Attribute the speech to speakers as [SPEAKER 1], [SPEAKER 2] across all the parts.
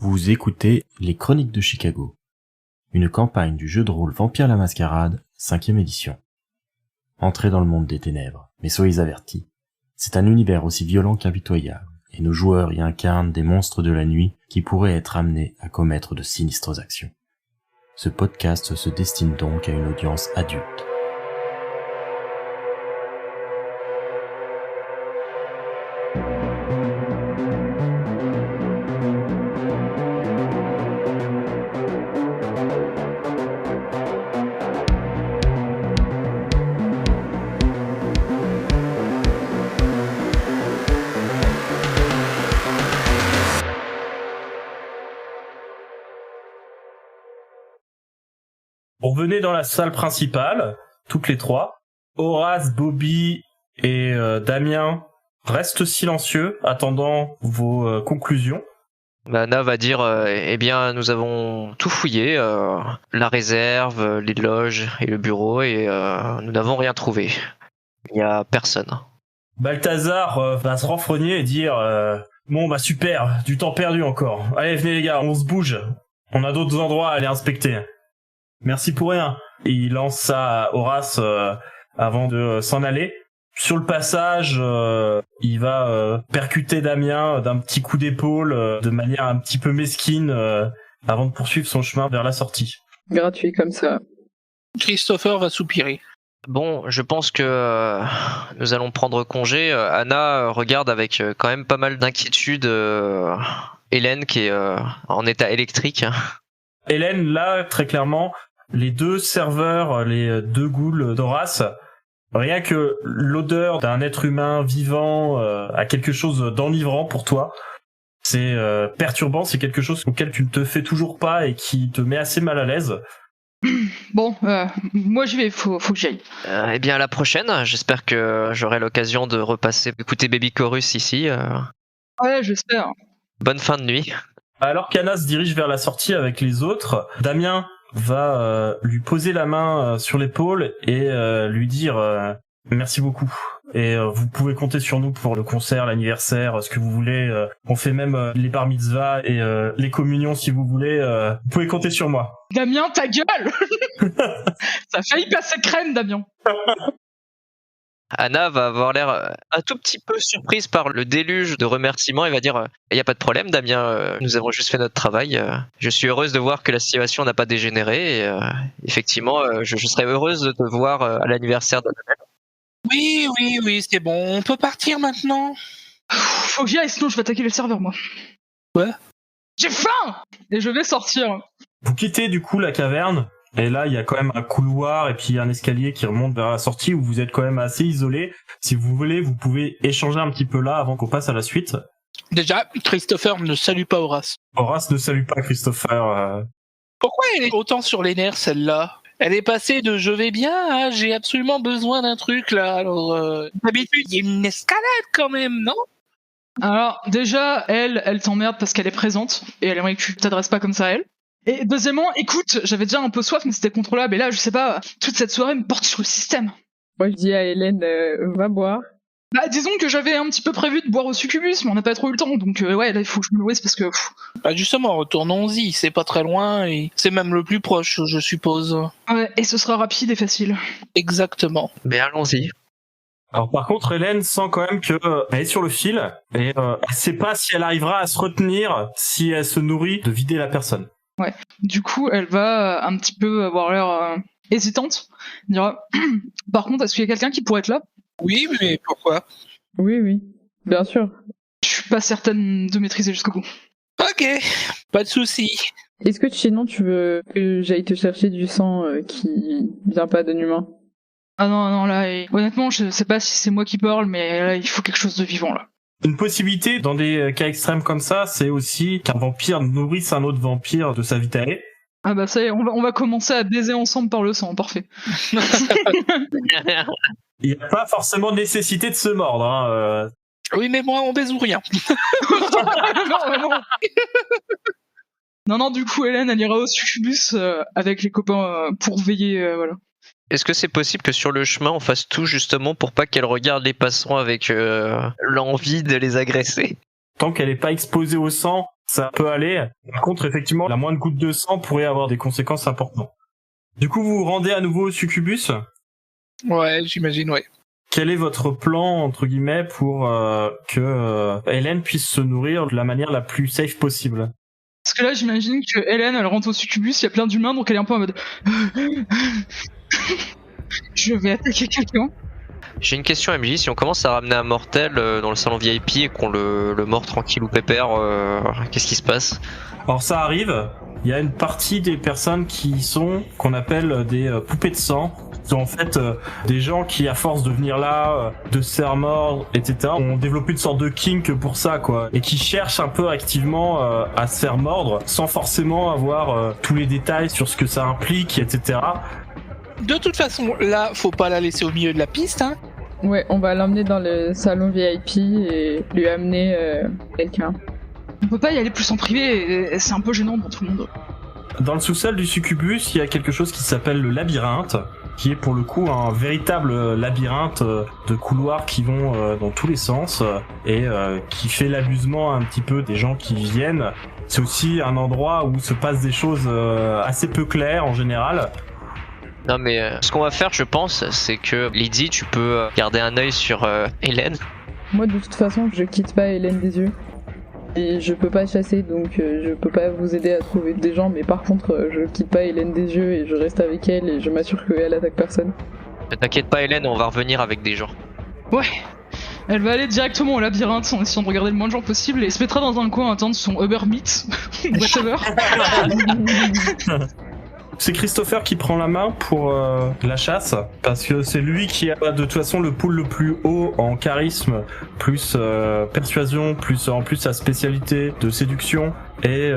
[SPEAKER 1] Vous écoutez Les Chroniques de Chicago, une campagne du jeu de rôle Vampire la Mascarade, 5e édition. Entrez dans le monde des ténèbres, mais soyez avertis. C'est un univers aussi violent qu'impitoyable, et nos joueurs y incarnent des monstres de la nuit qui pourraient être amenés à commettre de sinistres actions. Ce podcast se destine donc à une audience adulte.
[SPEAKER 2] On venait dans la salle principale, toutes les trois. Horace, Bobby et Damien restent silencieux, attendant vos conclusions.
[SPEAKER 3] Anna va dire eh bien nous avons tout fouillé, la réserve, les loges et le bureau, et nous n'avons rien trouvé. Il n'y a personne.
[SPEAKER 2] Balthazar va se renfrogner et dire bon bah super, du temps perdu encore. Allez venez les gars, on se bouge. On a d'autres endroits à aller inspecter. Merci pour rien. Et il lance ça à Horace avant de s'en aller. Sur le passage, il va percuter Damien d'un petit coup d'épaule de manière un petit peu mesquine avant de poursuivre son chemin vers la sortie.
[SPEAKER 4] Gratuit comme ça.
[SPEAKER 5] Christopher va soupirer.
[SPEAKER 3] Bon, je pense que nous allons prendre congé. Anna regarde avec quand même pas mal d'inquiétude Hélène qui est en état électrique.
[SPEAKER 2] Hélène, là, très clairement, les deux serveurs, les deux ghouls d'Horace, rien que l'odeur d'un être humain vivant a quelque chose d'enivrant pour toi. C'est perturbant, c'est quelque chose auquel tu ne te fais toujours pas et qui te met assez mal à l'aise.
[SPEAKER 4] Bon, moi j'y vais, faut que j'aille.
[SPEAKER 3] Eh bien à la prochaine, j'espère que j'aurai l'occasion de repasser écouter Baby Chorus ici.
[SPEAKER 4] Ouais, j'espère.
[SPEAKER 3] Bonne fin de nuit.
[SPEAKER 2] Alors qu'Anna se dirige vers la sortie avec les autres, Damien va lui poser la main sur l'épaule et lui dire merci beaucoup. Et vous pouvez compter sur nous pour le concert, l'anniversaire, ce que vous voulez. On fait même les bar mitzvahs et les communions si vous voulez. Vous pouvez compter sur moi.
[SPEAKER 4] Damien, ta gueule. Ça a failli passer crème, Damien.
[SPEAKER 3] Anna va avoir l'air un tout petit peu surprise par le déluge de remerciements et va dire il n'y a pas de problème Damien, nous avons juste fait notre travail. Je suis heureuse de voir que la situation n'a pas dégénéré et effectivement je serais heureuse de te voir à l'anniversaire de Noël.
[SPEAKER 5] Oui, c'est bon, on peut partir maintenant.
[SPEAKER 4] Faut que j'y aille, sinon je vais attaquer le serveur, moi.
[SPEAKER 5] Ouais.
[SPEAKER 4] J'ai faim. Et je vais sortir.
[SPEAKER 2] Vous quittez du coup la caverne. Et là, il y a quand même un couloir et puis un escalier qui remonte vers la sortie où vous êtes quand même assez isolé. Si vous voulez, vous pouvez échanger un petit peu là avant qu'on passe à la suite.
[SPEAKER 5] Déjà, Christopher ne salue pas Horace.
[SPEAKER 2] Horace ne salue pas Christopher.
[SPEAKER 5] Pourquoi elle est autant sur les nerfs, celle-là ? Elle est passée de je vais bien à j'ai absolument besoin d'un truc, là. Alors, d'habitude, il y a une escalade quand même, non ?
[SPEAKER 4] Alors, déjà, elle t'emmerde parce qu'elle est présente et elle aimerait que tu t'adresses pas comme ça à elle. Et deuxièmement, écoute, j'avais déjà un peu soif, mais c'était contrôlable. Et là, je sais pas, toute cette soirée me porte sur le système.
[SPEAKER 6] Moi, je dis à Hélène, va boire.
[SPEAKER 4] Bah, disons que j'avais un petit peu prévu de boire au succubus, mais on n'a pas trop eu le temps. Donc, ouais, là, il faut que je me nourrisse parce que...
[SPEAKER 5] Bah justement, retournons-y, c'est pas très loin et c'est même le plus proche, je suppose.
[SPEAKER 4] Ouais, et ce sera rapide et facile.
[SPEAKER 5] Exactement.
[SPEAKER 3] Mais allons-y.
[SPEAKER 2] Alors par contre, Hélène sent quand même que elle est sur le fil et elle sait pas si elle arrivera à se retenir si elle se nourrit de vider la personne.
[SPEAKER 4] Ouais. Du coup, elle va un petit peu avoir l'air hésitante. Elle dira par contre, est-ce qu'il y a quelqu'un qui pourrait être là ?
[SPEAKER 5] Oui, mais pourquoi ?
[SPEAKER 6] Oui, bien sûr.
[SPEAKER 4] Je suis pas certaine de maîtriser jusqu'au bout.
[SPEAKER 5] Ok, pas de souci.
[SPEAKER 6] Est-ce que sinon tu veux que j'aille te chercher du sang qui vient pas d'un humain ?
[SPEAKER 4] Ah non, là, honnêtement, je sais pas si c'est moi qui parle, mais là, il faut quelque chose de vivant, là.
[SPEAKER 2] Une possibilité dans des cas extrêmes comme ça, c'est aussi qu'un vampire nourrisse un autre vampire de sa vitalité.
[SPEAKER 4] Ah bah ça y est, on va commencer à baiser ensemble par le sang, parfait.
[SPEAKER 2] Il n'y a pas forcément nécessité de se mordre. Hein.
[SPEAKER 5] Oui, mais moi, on baise ou rien.
[SPEAKER 4] Non, du coup, Hélène, elle ira au succubus avec les copains pour veiller, voilà.
[SPEAKER 3] Est-ce que c'est possible que sur le chemin on fasse tout justement pour pas qu'elle regarde les passants avec l'envie de les agresser ?
[SPEAKER 2] Tant qu'elle n'est pas exposée au sang, ça peut aller. Par contre, effectivement, la moindre goutte de sang pourrait avoir des conséquences importantes. Du coup, vous vous rendez à nouveau au succubus.
[SPEAKER 5] Ouais, j'imagine, ouais.
[SPEAKER 2] Quel est votre plan, entre guillemets, pour que Hélène puisse se nourrir de la manière la plus safe possible?
[SPEAKER 4] Parce que là, j'imagine que Hélène, elle rentre au succubus, il y a plein d'humains, donc elle est un peu en mode... Je vais attaquer quelqu'un.
[SPEAKER 3] J'ai une question, MJ. Si on commence à ramener un mortel dans le salon VIP et qu'on le mord tranquille ou pépère, qu'est-ce qui se passe?
[SPEAKER 2] Alors ça arrive, il y a une partie des personnes qu'on appelle des poupées de sang. Ce sont en fait des gens qui, à force de venir là, de se faire mordre, etc., ont développé une sorte de kink pour ça, quoi. Et qui cherchent un peu activement à se faire mordre, sans forcément avoir tous les détails sur ce que ça implique, etc.
[SPEAKER 5] De toute façon, là, faut pas la laisser au milieu de la piste, hein.
[SPEAKER 6] Ouais, on va l'emmener dans le salon VIP et lui amener quelqu'un.
[SPEAKER 4] On peut pas y aller plus en privé, et c'est un peu gênant pour tout le monde.
[SPEAKER 2] Dans le sous-sol du succubus, il y a quelque chose qui s'appelle le labyrinthe, qui est pour le coup un véritable labyrinthe de couloirs qui vont dans tous les sens et qui fait l'abusement un petit peu des gens qui viennent. C'est aussi un endroit où se passent des choses assez peu claires en général.
[SPEAKER 3] Non mais ce qu'on va faire, je pense, c'est que Lydie, tu peux garder un œil sur Hélène.
[SPEAKER 6] Moi, de toute façon, je quitte pas Hélène des yeux. Et je peux pas chasser, donc je peux pas vous aider à trouver des gens, mais par contre, je quitte pas Hélène des yeux et je reste avec elle et je m'assure qu'elle attaque personne.
[SPEAKER 3] Ne t'inquiète pas, Hélène, on va revenir avec des gens.
[SPEAKER 4] Ouais. Elle va aller directement au labyrinthe en essayant de regarder le moins de gens possible et se mettra dans un coin à attendre son Uber Meat, whatever.
[SPEAKER 2] C'est Christopher qui prend la main pour la chasse, parce que c'est lui qui a de toute façon le pool le plus haut en charisme, plus persuasion, plus en plus sa spécialité de séduction, et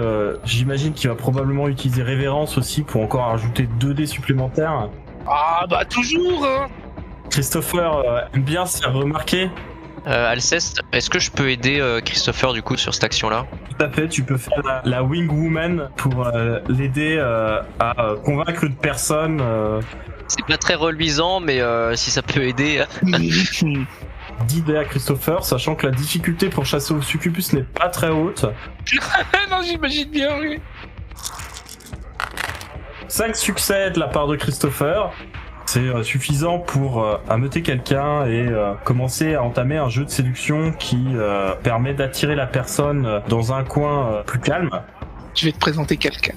[SPEAKER 2] j'imagine qu'il va probablement utiliser révérence aussi pour encore ajouter 2 dés supplémentaires.
[SPEAKER 5] Ah bah toujours, hein.
[SPEAKER 2] Christopher aime bien se faire remarquer.
[SPEAKER 3] Alceste, est-ce que je peux aider Christopher du coup sur cette action-là?
[SPEAKER 2] Tout à fait, tu peux faire la wing woman pour l'aider à convaincre une personne.
[SPEAKER 3] C'est pas très reluisant, mais si ça peut aider.
[SPEAKER 2] D'idée à Christopher, sachant que la difficulté pour chasser au succubus n'est pas très haute.
[SPEAKER 5] Non, j'imagine bien, oui.
[SPEAKER 2] 5 succès de la part de Christopher. C'est suffisant pour ameuter quelqu'un et commencer à entamer un jeu de séduction qui permet d'attirer la personne dans un coin plus calme.
[SPEAKER 5] Je vais te présenter quelqu'un.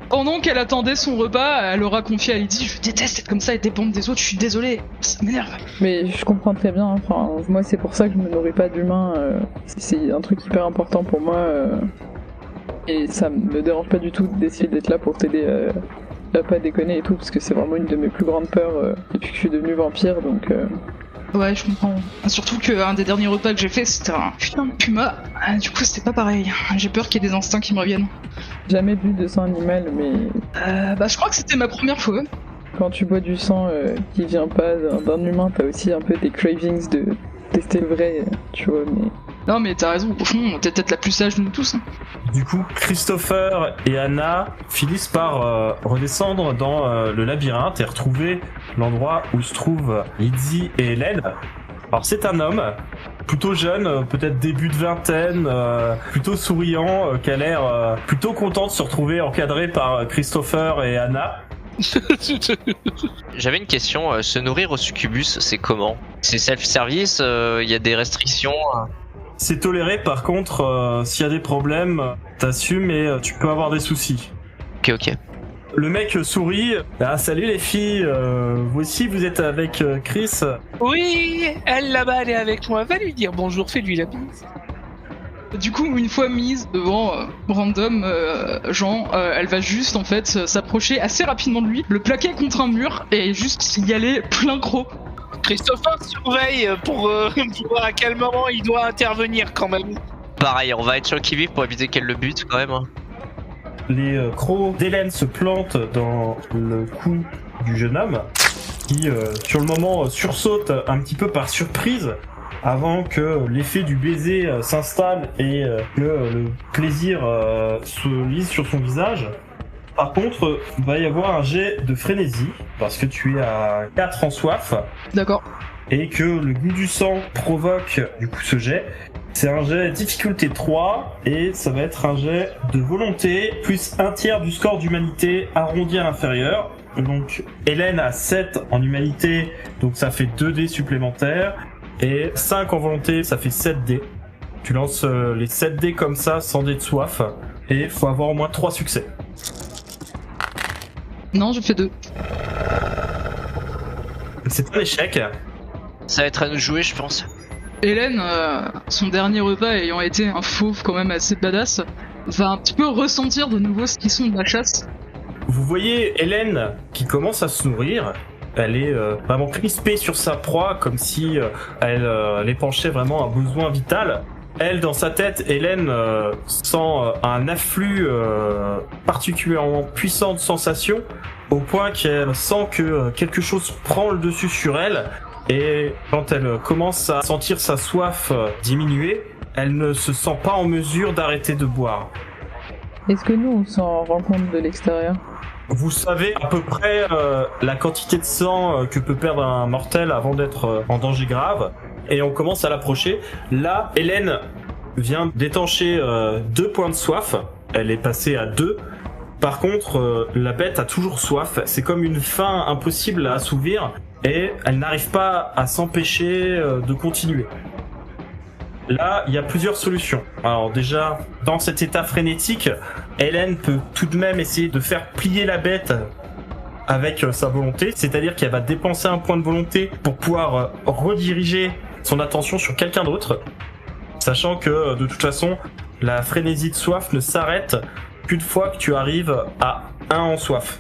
[SPEAKER 4] Pendant qu'elle attendait son repas, elle aura confié à Lydie: je déteste être comme ça et dépendre des autres, je suis désolée, ça m'énerve.
[SPEAKER 6] Mais je comprends très bien, enfin, moi c'est pour ça que je me nourris pas d'humains, c'est un truc hyper important pour moi, et ça me dérange pas du tout d'essayer d'être là pour t'aider à pas déconner et tout, parce que c'est vraiment une de mes plus grandes peurs depuis que je suis devenu vampire, donc...
[SPEAKER 4] Ouais, je comprends. Surtout qu'un des derniers repas que j'ai fait, c'était un putain de puma. Du coup, c'était pas pareil. J'ai peur qu'il y ait des instincts qui me reviennent.
[SPEAKER 6] Jamais bu de sang animal, mais...
[SPEAKER 4] Bah, je crois que c'était ma première fois.
[SPEAKER 6] Quand tu bois du sang qui vient pas d'un humain, t'as aussi un peu des cravings de tester le vrai, tu vois, mais...
[SPEAKER 4] Non, mais t'as raison, au fond, t'es peut-être la plus sage de nous tous. Hein.
[SPEAKER 2] Du coup, Christopher et Anna finissent par redescendre dans le labyrinthe et retrouver l'endroit où se trouvent Lydie et Hélène. Alors c'est un homme, plutôt jeune, peut-être début de vingtaine, plutôt souriant, qui a l'air plutôt content de se retrouver encadré par Christopher et Anna.
[SPEAKER 3] J'avais une question, se nourrir au succubus, c'est comment? C'est self-service, y a des restrictions?
[SPEAKER 2] C'est toléré, par contre, s'il y a des problèmes, t'assumes et tu peux avoir des soucis.
[SPEAKER 3] Ok.
[SPEAKER 2] Le mec sourit. Ah, salut les filles, vous aussi vous êtes avec Chris?
[SPEAKER 5] Oui, elle là-bas, elle est avec moi. Va lui dire bonjour, fais-lui la bise.
[SPEAKER 4] Du coup, une fois mise devant random Jean, elle va juste en fait s'approcher assez rapidement de lui, le plaquer contre un mur et juste y aller plein croc.
[SPEAKER 5] Christopher surveille pour voir à quel moment il doit intervenir quand même.
[SPEAKER 3] Pareil, on va être sur le qui-vive pour éviter qu'elle le bute quand même.
[SPEAKER 2] Les crocs d'Hélène se plantent dans le cou du jeune homme, qui sur le moment sursaute un petit peu par surprise, avant que l'effet du baiser s'installe et que le plaisir se lise sur son visage. Par contre, il va y avoir un jet de frénésie, parce que tu es à 4 en soif.
[SPEAKER 4] D'accord.
[SPEAKER 2] Et que le goût du sang provoque du coup ce jet. C'est un jet difficulté 3 et ça va être un jet de volonté plus un tiers du score d'humanité arrondi à l'inférieur. Donc Hélène a 7 en humanité, donc ça fait 2 dés supplémentaires. Et 5 en volonté, ça fait 7 dés. Tu lances les 7 dés comme ça, sans dés de soif. Et faut avoir au moins 3 succès.
[SPEAKER 4] Non, je fais 2.
[SPEAKER 2] C'est un échec.
[SPEAKER 3] Ça va être à nous de jouer, je pense.
[SPEAKER 4] Hélène, son dernier repas ayant été un fauve quand même assez badass, va un petit peu ressentir de nouveau ce qui sont de la chasse.
[SPEAKER 2] Vous voyez Hélène qui commence à se nourrir. Elle est vraiment crispée sur sa proie, comme si elle épanchait vraiment un besoin vital. Elle, dans sa tête, Hélène sent un afflux particulièrement puissant de sensations, au point qu'elle sent que quelque chose prend le dessus sur elle. Et quand elle commence à sentir sa soif diminuer, elle ne se sent pas en mesure d'arrêter de boire.
[SPEAKER 6] Est-ce que nous, on s'en rend compte de l'extérieur?
[SPEAKER 2] Vous savez à peu près la quantité de sang que peut perdre un mortel avant d'être en danger grave, et on commence à l'approcher. Là, Hélène vient d'étancher 2 points de soif, elle est passée à 2. Par contre, la bête a toujours soif, c'est comme une faim impossible à assouvir, et elle n'arrive pas à s'empêcher de continuer. Là, il y a plusieurs solutions. Alors déjà, dans cet état frénétique, Hélène peut tout de même essayer de faire plier la bête avec sa volonté, c'est-à-dire qu'elle va dépenser un point de volonté pour pouvoir rediriger son attention sur quelqu'un d'autre, sachant que de toute façon, la frénésie de soif ne s'arrête qu'une fois que tu arrives à 1 en soif.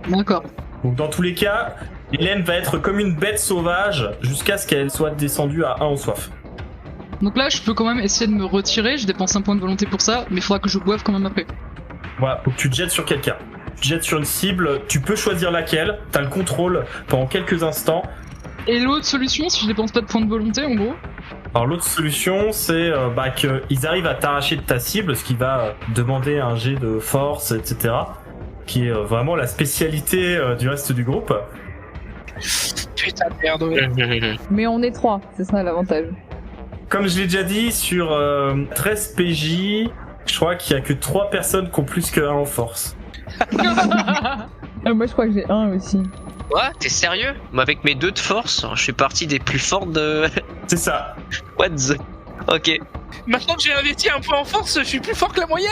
[SPEAKER 4] D'accord.
[SPEAKER 2] Donc dans tous les cas, Hélène va être comme une bête sauvage jusqu'à ce qu'elle soit descendue à 1 en soif.
[SPEAKER 4] Donc là, je peux quand même essayer de me retirer, je dépense un point de volonté pour ça, mais il faudra que je boive quand même après.
[SPEAKER 2] Voilà, donc tu te jettes sur quelqu'un. Tu te jettes sur une cible, tu peux choisir laquelle, t'as le contrôle pendant quelques instants.
[SPEAKER 4] Et l'autre solution, si je dépense pas de points de volonté, en gros?
[SPEAKER 2] Alors l'autre solution, c'est qu'ils arrivent à t'arracher de ta cible, ce qui va demander un jet de force, etc. Qui est vraiment la spécialité du reste du groupe.
[SPEAKER 5] Putain de merde.
[SPEAKER 6] Mais on est 3, c'est ça l'avantage.
[SPEAKER 2] Comme je l'ai déjà dit, sur 13 PJ, je crois qu'il y a que 3 personnes qui ont plus que 1 en force.
[SPEAKER 6] Moi je crois que j'ai 1 aussi.
[SPEAKER 3] Ouais, t'es sérieux? Moi, avec mes 2 de force, je suis parti des plus forts de...
[SPEAKER 2] C'est ça.
[SPEAKER 3] What the... Ok.
[SPEAKER 5] Maintenant que j'ai investi un point en force, je suis plus fort que la moyenne.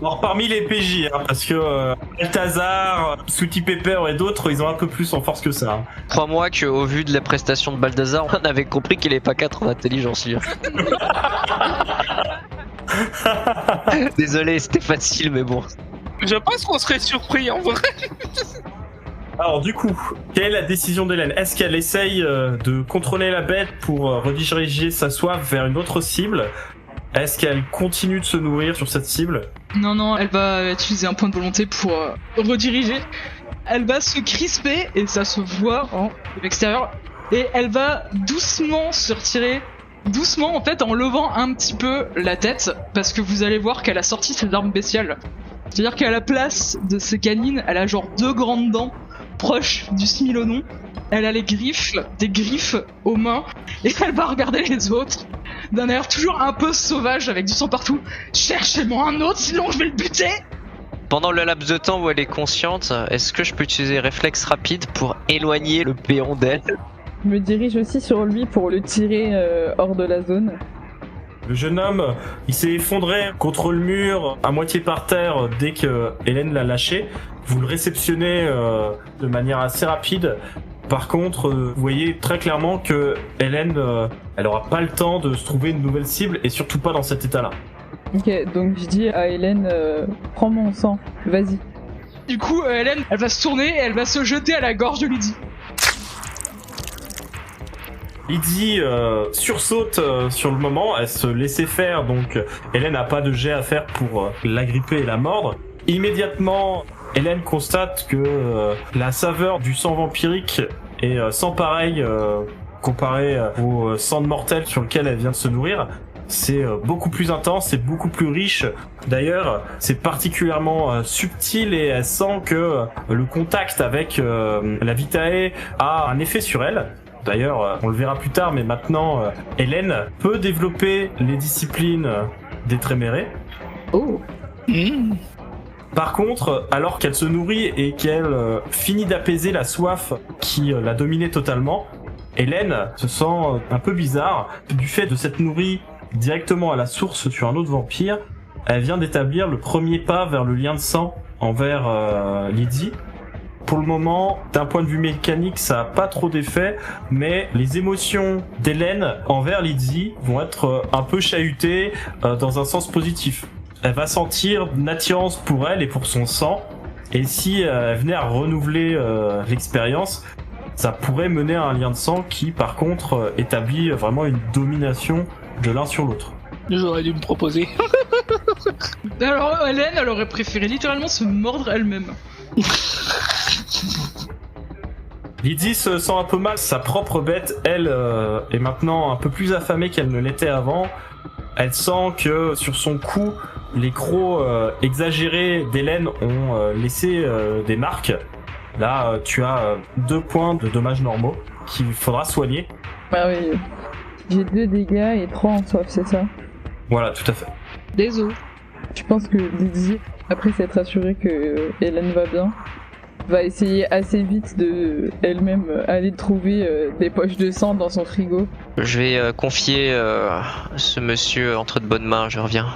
[SPEAKER 2] Alors parmi les PJ, hein, parce que Balthazar, Sooty Pepper et d'autres, ils ont un peu plus en force que ça. Hein.
[SPEAKER 3] Crois-moi qu'au vu de la prestation de Balthazar, on avait compris qu'il est pas 4 en intelligence, lui. Désolé, c'était facile, mais bon.
[SPEAKER 5] Je pense qu'on serait surpris en vrai.
[SPEAKER 2] Alors du coup, quelle est la décision d'Hélène? Est-ce qu'elle essaye de contrôler la bête pour rediriger sa soif vers une autre cible? Est-ce qu'elle continue de se nourrir sur cette cible?
[SPEAKER 4] Non, elle va utiliser un point de volonté pour rediriger. Elle va se crisper, et ça se voit de l'extérieur, et elle va doucement se retirer, doucement en fait, en levant un petit peu la tête, parce que vous allez voir qu'elle a sorti ses armes bestiales. C'est-à-dire qu'à la place de ses canines, elle a genre 2 grandes dents proches du smilodon. Elle a des griffes aux mains, et elle va regarder les autres d'un air toujours un peu sauvage avec du sang partout. Cherchez-moi un autre, sinon je vais le buter.
[SPEAKER 3] Pendant le laps de temps où elle est consciente, est-ce que je peux utiliser réflexe rapide pour éloigner le péon d'elle?
[SPEAKER 6] Je me dirige aussi sur lui pour le tirer hors de la zone.
[SPEAKER 2] Le jeune homme, il s'est effondré contre le mur, à moitié par terre, dès que Hélène l'a lâché. Vous le réceptionnez de manière assez rapide. Par contre, vous voyez très clairement que Hélène, elle aura pas le temps de se trouver une nouvelle cible, et surtout pas dans cet état-là.
[SPEAKER 6] Ok, donc je dis à Hélène, prends mon sang, vas-y.
[SPEAKER 4] Du coup, Hélène, elle va se tourner et elle va se jeter à la gorge de Lydie.
[SPEAKER 2] Lydie sursaute sur le moment, elle se laissait faire, donc Hélène n'a pas de jet à faire pour l'agripper et la mordre. Immédiatement, Hélène constate que la saveur du sang vampirique est sans pareil comparé au sang de mortel sur lequel elle vient de se nourrir. C'est beaucoup plus intense, c'est beaucoup plus riche. D'ailleurs, c'est particulièrement subtil, et elle sent que le contact avec la Vitae a un effet sur elle. D'ailleurs, on le verra plus tard, mais maintenant, Hélène peut développer les disciplines des Trémérés.
[SPEAKER 6] Oh.
[SPEAKER 2] Par contre, alors qu'elle se nourrit et qu'elle finit d'apaiser la soif qui l'a dominée totalement, Hélène se sent un peu bizarre. Du fait de s'être nourrie directement à la source sur un autre vampire, elle vient d'établir le premier pas vers le lien de sang envers Lydie. Pour le moment, d'un point de vue mécanique, ça a pas trop d'effet, mais les émotions d'Hélène envers Lydie vont être un peu chahutées dans un sens positif. Elle va sentir une attirance pour elle et pour son sang, et si elle venait à renouveler l'expérience, ça pourrait mener à un lien de sang qui, par contre, établit vraiment une domination de l'un sur l'autre.
[SPEAKER 5] J'aurais dû me proposer.
[SPEAKER 4] Alors Hélène, elle aurait préféré littéralement se mordre elle-même.
[SPEAKER 2] Lydie se sent un peu mal, sa propre bête, elle, est maintenant un peu plus affamée qu'elle ne l'était avant. Elle sent que sur son cou, les crocs exagérés d'Hélène ont laissé des marques. Là, tu as 2 points de dommages normaux qu'il faudra soigner.
[SPEAKER 6] Ah oui. J'ai 2 dégâts et 3 en soif, c'est ça?
[SPEAKER 2] Voilà, tout à fait.
[SPEAKER 4] Désolé.
[SPEAKER 6] Je pense que Lydie, après s'être assurée que Hélène va bien, va essayer assez vite de elle-même aller trouver des poches de sang dans son frigo.
[SPEAKER 3] Je vais confier ce monsieur entre de bonnes mains, je reviens.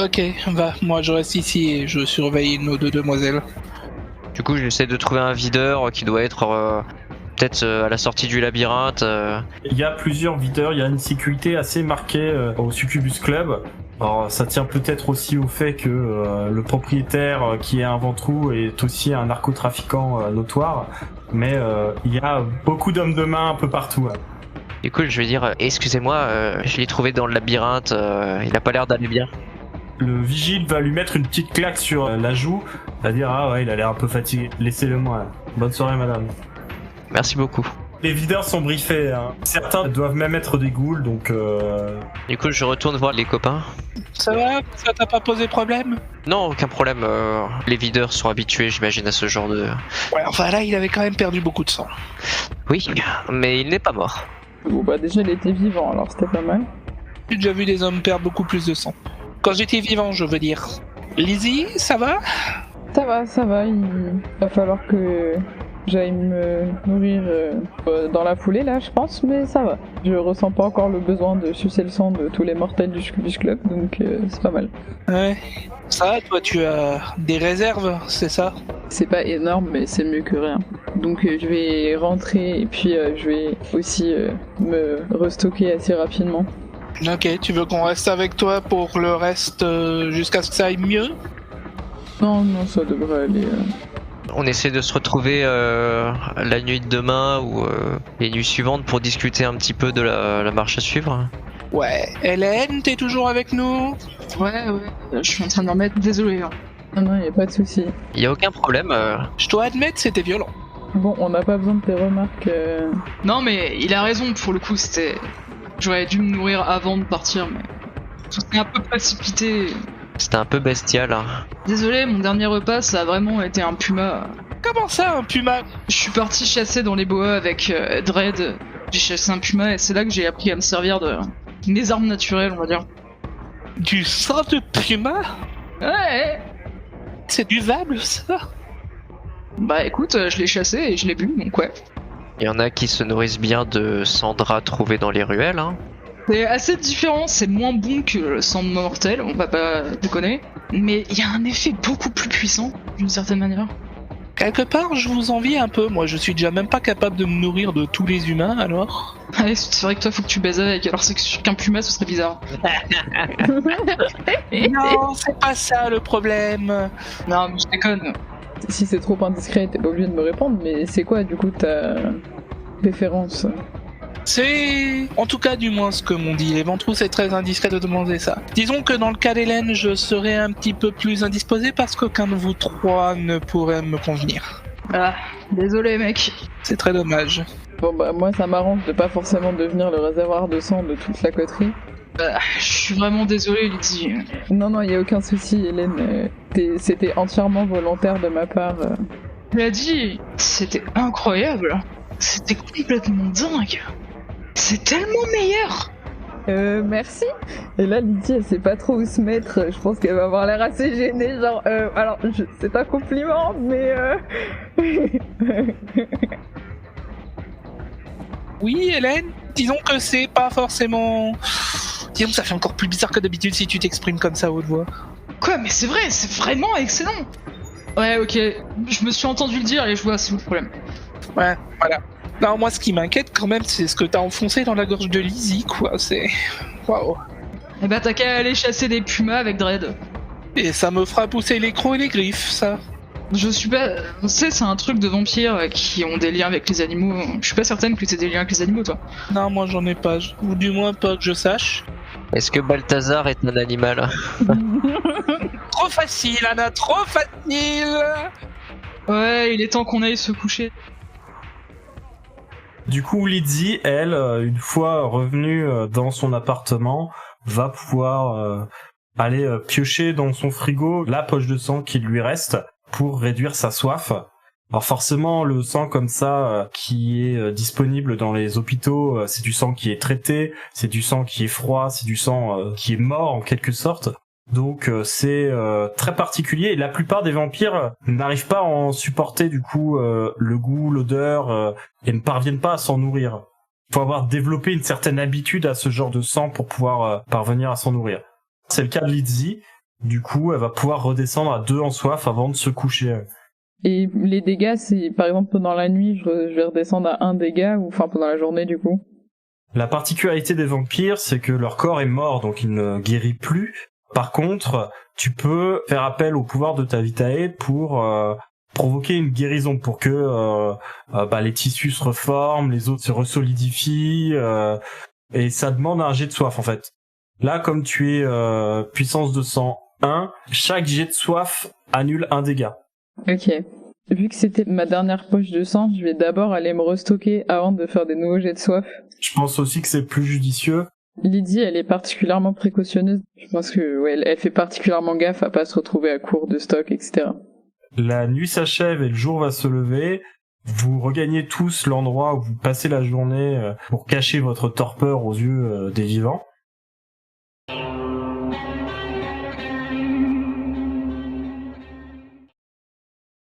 [SPEAKER 5] Ok, va, moi je reste ici et je surveille nos 2 demoiselles.
[SPEAKER 3] Du coup, j'essaie de trouver un videur qui doit être peut-être à la sortie du labyrinthe.
[SPEAKER 2] Il y a plusieurs videurs, il y a une sécurité assez marquée au Succubus Club. Alors ça tient peut-être aussi au fait que le propriétaire qui est un ventrou est aussi un narcotrafiquant notoire, mais il y a beaucoup d'hommes de main un peu partout.
[SPEAKER 3] Du coup, je vais dire, excusez-moi, je l'ai trouvé dans le labyrinthe, il a pas l'air d'aller bien.
[SPEAKER 2] Le vigile va lui mettre une petite claque sur la joue, va dire ah ouais il a l'air un peu fatigué, laissez-le moi. Bonne soirée madame.
[SPEAKER 3] Merci beaucoup.
[SPEAKER 2] Les videurs sont briefés, hein. Certains doivent même être des ghouls, donc
[SPEAKER 3] Du coup, je retourne voir les copains.
[SPEAKER 5] Ça va? Ça t'a pas posé problème?
[SPEAKER 3] Non, aucun problème. Les videurs sont habitués, j'imagine, à ce genre de...
[SPEAKER 5] Ouais, enfin là, il avait quand même perdu beaucoup de sang.
[SPEAKER 3] Oui, mais il n'est pas mort.
[SPEAKER 6] Bon bah déjà il était vivant, alors c'était pas mal.
[SPEAKER 5] J'ai déjà vu des hommes perdre beaucoup plus de sang. Quand j'étais vivant, je veux dire. Lizzie, ça va?
[SPEAKER 6] Ça va, il va falloir que j'aille me nourrir dans la foulée là, je pense, mais ça va. Je ressens pas encore le besoin de sucer le sang de tous les mortels du Succubus Club, donc c'est pas mal.
[SPEAKER 5] Ouais. Ça, toi, tu as des réserves, c'est ça?
[SPEAKER 6] C'est pas énorme, mais c'est mieux que rien. Donc je vais rentrer et puis je vais aussi me restocker assez rapidement.
[SPEAKER 5] Ok, tu veux qu'on reste avec toi pour le reste jusqu'à ce que ça aille mieux?
[SPEAKER 6] Non, ça devrait aller.
[SPEAKER 3] On essaie de se retrouver la nuit de demain ou les nuits suivantes pour discuter un petit peu de la marche à suivre.
[SPEAKER 5] Ouais. Hélène, t'es toujours avec nous?
[SPEAKER 4] Ouais, je suis en train d'en mettre, désolé. Hein.
[SPEAKER 6] Non, y a pas de souci.
[SPEAKER 3] Y a aucun problème.
[SPEAKER 5] Je dois admettre, c'était violent.
[SPEAKER 6] Bon, on n'a pas besoin de tes remarques.
[SPEAKER 4] Non, mais il a raison, pour le coup, c'était... J'aurais dû me nourrir avant de partir, mais... Tout est un peu précipité.
[SPEAKER 3] C'était un peu bestial. Hein.
[SPEAKER 4] Désolé, mon dernier repas, ça a vraiment été un puma.
[SPEAKER 5] Comment ça, un puma?
[SPEAKER 4] Je suis parti chasser dans les bois avec Dredd. J'ai chassé un puma et c'est là que j'ai appris à me servir de mes armes naturelles, on va dire.
[SPEAKER 5] Du sang de puma?
[SPEAKER 4] Ouais.
[SPEAKER 5] C'est buvable, ça?
[SPEAKER 4] Bah écoute, je l'ai chassé et je l'ai bu, donc ouais.
[SPEAKER 3] Il y en a qui se nourrissent bien de cendres trouvées dans les ruelles. Hein.
[SPEAKER 4] C'est assez différent, c'est moins bon que le sang mortel, on va pas déconner. Mais il y a un effet beaucoup plus puissant, d'une certaine manière.
[SPEAKER 5] Quelque part, je vous envie un peu. Moi, je suis déjà même pas capable de me nourrir de tous les humains, alors.
[SPEAKER 4] Ouais, c'est vrai que toi, faut que tu baises avec, alors c'est qu'un puma, ce serait bizarre.
[SPEAKER 5] Non, c'est pas ça le problème.
[SPEAKER 4] Non, mais je déconne.
[SPEAKER 6] Si c'est trop indiscret, t'es pas obligé de me répondre, mais c'est quoi du coup ta préférence?
[SPEAKER 5] C'est, en tout cas, du moins ce que m'ont dit les ventrous, c'est très indiscret de demander ça. Disons que dans le cas d'Hélène, je serais un petit peu plus indisposé parce qu'aucun de vous trois ne pourrait me convenir.
[SPEAKER 4] Ah, désolé mec.
[SPEAKER 5] C'est très dommage.
[SPEAKER 6] Bon bah moi ça m'arrange de pas forcément devenir le réservoir de sang de toute la coterie.
[SPEAKER 4] Je suis vraiment désolé Lydie.
[SPEAKER 6] Non, y a aucun souci Hélène, c'était entièrement volontaire de ma part.
[SPEAKER 4] Tu l'as dit, c'était incroyable. C'était complètement dingue. C'est tellement meilleur.
[SPEAKER 6] Merci. Et là, Lydie, elle sait pas trop où se mettre. Je pense qu'elle va avoir l'air assez gênée. Genre, alors, c'est un compliment, mais
[SPEAKER 5] Oui, Hélène, disons que c'est pas forcément... Disons que ça fait encore plus bizarre que d'habitude si tu t'exprimes comme ça à haute voix.
[SPEAKER 4] Quoi, mais c'est vrai, c'est vraiment excellent. Ouais, ok, je me suis entendu le dire et je vois c'est où le problème.
[SPEAKER 5] Ouais, voilà. Non, moi, ce qui m'inquiète quand même, c'est ce que t'as enfoncé dans la gorge de Lizzie, quoi. C'est... Waouh.
[SPEAKER 4] Eh bah t'as qu'à aller chasser des pumas avec Dredd.
[SPEAKER 5] Et ça me fera pousser les crocs et les griffes, ça.
[SPEAKER 4] Je suis pas... Tu sais, c'est un truc de vampires qui ont des liens avec les animaux. Je suis pas certaine que t'aies des liens avec les animaux, toi.
[SPEAKER 5] Non, moi, j'en ai pas. Ou du moins pas que je sache.
[SPEAKER 3] Est-ce que Balthazar est un animal?
[SPEAKER 5] Trop facile, Anna, trop facile.
[SPEAKER 4] Ouais, il est temps qu'on aille se coucher.
[SPEAKER 2] Du coup, Lydie, elle, une fois revenue dans son appartement, va pouvoir aller piocher dans son frigo la poche de sang qui lui reste pour réduire sa soif. Alors forcément, le sang comme ça qui est disponible dans les hôpitaux, c'est du sang qui est traité, c'est du sang qui est froid, c'est du sang qui est mort en quelque sorte. Donc c'est très particulier et la plupart des vampires n'arrivent pas à en supporter du coup le goût, l'odeur et ne parviennent pas à s'en nourrir. Il faut avoir développé une certaine habitude à ce genre de sang pour pouvoir parvenir à s'en nourrir. C'est le cas de Lydie. Du coup, elle va pouvoir redescendre à 2 en soif avant de se coucher.
[SPEAKER 6] Et les dégâts, c'est par exemple pendant la nuit, je vais redescendre à 1 dégât ou enfin pendant la journée du coup.
[SPEAKER 2] La particularité des vampires, c'est que leur corps est mort, donc il ne guérit plus. Par contre, tu peux faire appel au pouvoir de ta vitae pour provoquer une guérison, pour que les tissus se reforment, les os se resolidifient, et ça demande un jet de soif en fait. Là, comme tu es puissance 201, chaque jet de soif annule 1 dégât.
[SPEAKER 6] Ok. Vu que c'était ma dernière poche de sang, je vais d'abord aller me restocker avant de faire des nouveaux jets de soif.
[SPEAKER 2] Je pense aussi que c'est plus judicieux.
[SPEAKER 6] Lydie, elle est particulièrement précautionneuse. Je pense que ouais, elle fait particulièrement gaffe à pas se retrouver à court de stock, etc.
[SPEAKER 2] La nuit s'achève et le jour va se lever. Vous regagnez tous l'endroit où vous passez la journée pour cacher votre torpeur aux yeux des vivants.